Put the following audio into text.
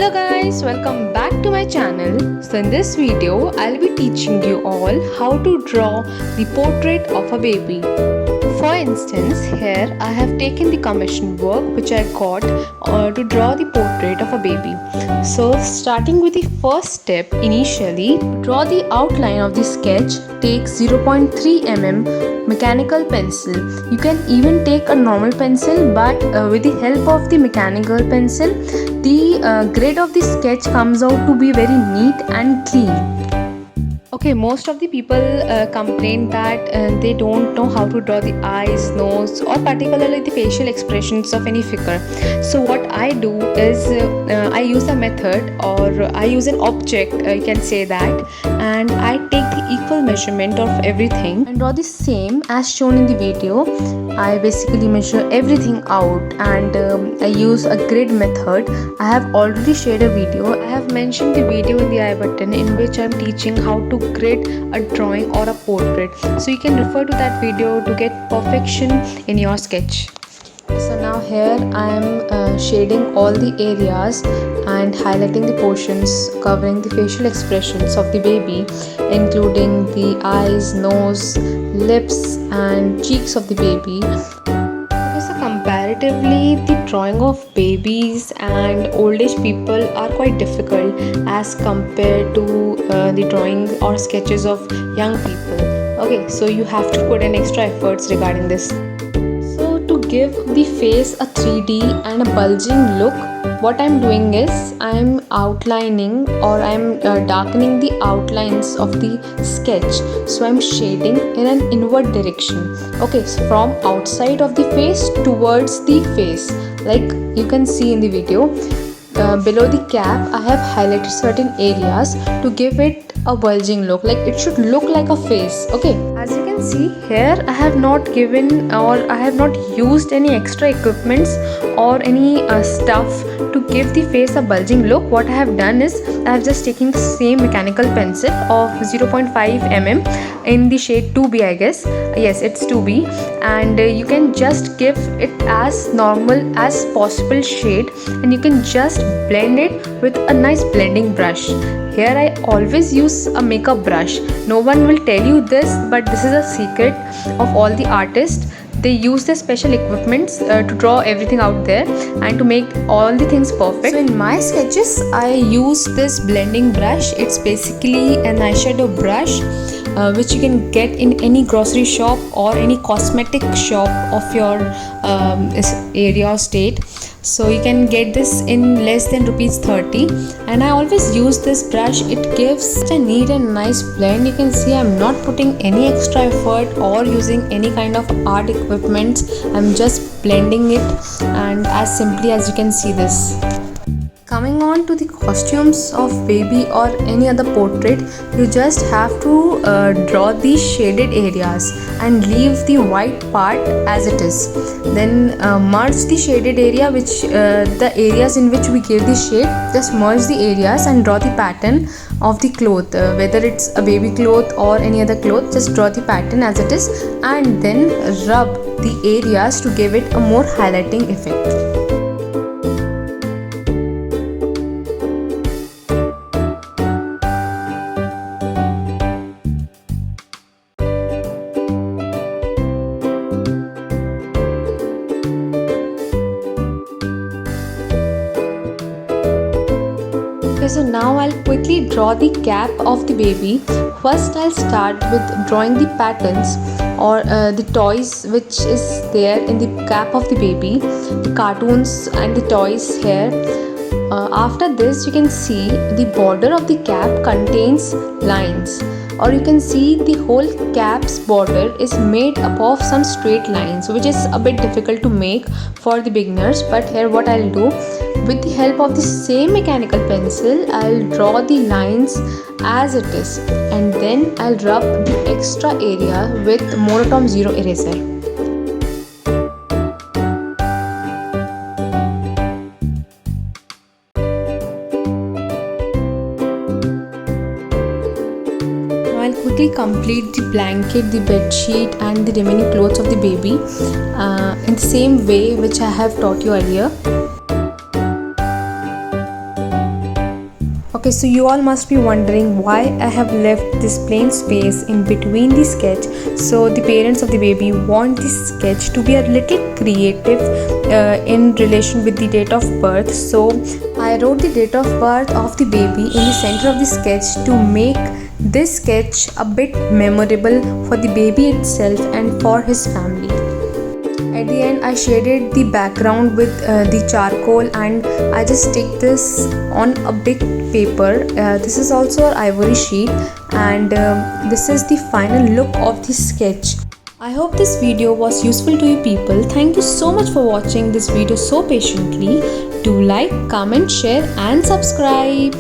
Hello guys, welcome back to my channel. So in this video, I'll be teaching you all how to draw the portrait of a baby. For instance, here I have taken the commission work which I got to draw the portrait of a baby. So starting with the first step, initially draw the outline of the sketch. Take 0.3 mm mechanical pencil. You can even take a normal pencil, but with the help of the mechanical pencil, the grid of the sketch comes out to be very neat and clean. Okay, most of the people complain that they don't know how to draw the eyes, nose, or particularly the facial expressions of any figure. So what I do is I use a method, or I use an object, you can say that, and I take the equal measurement of everything and draw the same as shown in the video. I basically measure everything out, and I use a grid method. I have already shared a video. I have mentioned the video in the I button in which I am teaching how to grid a drawing or a portrait, so you can refer to that video to get perfection in your sketch. So now here I am shading all the areas and highlighting the portions covering the facial expressions of the baby, including the eyes, nose, lips and cheeks of the baby. So comparatively, the drawing of babies and old age people are quite difficult as compared to the drawing or sketches of young people. Okay, so you have to put in extra efforts regarding this. So to give the face a 3D and a bulging look, what I'm doing is I'm outlining, or I'm darkening the outlines of the sketch. So I'm shading in an inward direction. Okay, so from outside of the face towards the face, like you can see in the video. Below the cap, I have highlighted certain areas to give it a bulging look, like it should look like a face. Okay, as you can see here, I have not given, or I have not used any extra equipments or any stuff to give the face a bulging look. What I have done is I have just taken the same mechanical pencil of 0.5 mm in the shade 2B, I guess. Yes, it's 2B, and you can just give it as normal as possible shade, and you can just blend it with a nice blending brush. Here I always use a makeup brush. No one will tell you this, but this is a secret of all the artists. They use their special equipments to draw everything out there and to make all the things perfect. So in my sketches, I use this blending brush. It's basically an eyeshadow brush which you can get in any grocery shop or any cosmetic shop of your area or state. So you can get this in less than ₹30, and I always use this brush. It gives a neat and nice blend. You can see I'm not putting any extra effort or using any kind of art equipment. I'm just blending it, and as simply as you can see this. Coming on to the costumes of baby or any other portrait, you just have to draw these shaded areas and leave the white part as it is. Then merge the shaded area, which the areas in which we gave the shade, just merge the areas and draw the pattern of the cloth, whether it's a baby cloth or any other cloth. Just draw the pattern as it is, and then rub the areas to give it a more highlighting effect. Okay, so now I'll quickly draw the cap of the baby. First I'll start with drawing the patterns, or the toys which is there in the cap of the baby, the cartoons and the toys here. After this, you can see the border of the cap contains lines, or you can see the whole cap's border is made up of some straight lines, which is a bit difficult to make for the beginners. But here what I'll do, with the help of the same mechanical pencil, I'll draw the lines as it is, and then I'll rub the extra area with monochrome 0 eraser. I'll quickly complete the blanket, the bed sheet and the remaining clothes of the baby in the same way which I have taught you earlier. Okay, so you all must be wondering why I have left this plain space in between the sketch. So the parents of the baby want this sketch to be a little creative in relation with the date of birth. So I wrote the date of birth of the baby in the center of the sketch to make this sketch a bit memorable for the baby itself and for his family. At the end, I shaded the background with the charcoal, and I just stick this on a big paper. This is also an ivory sheet, and this is the final look of the sketch. I hope this video was useful to you people. Thank you so much for watching this video so patiently. Do like, comment, share and subscribe.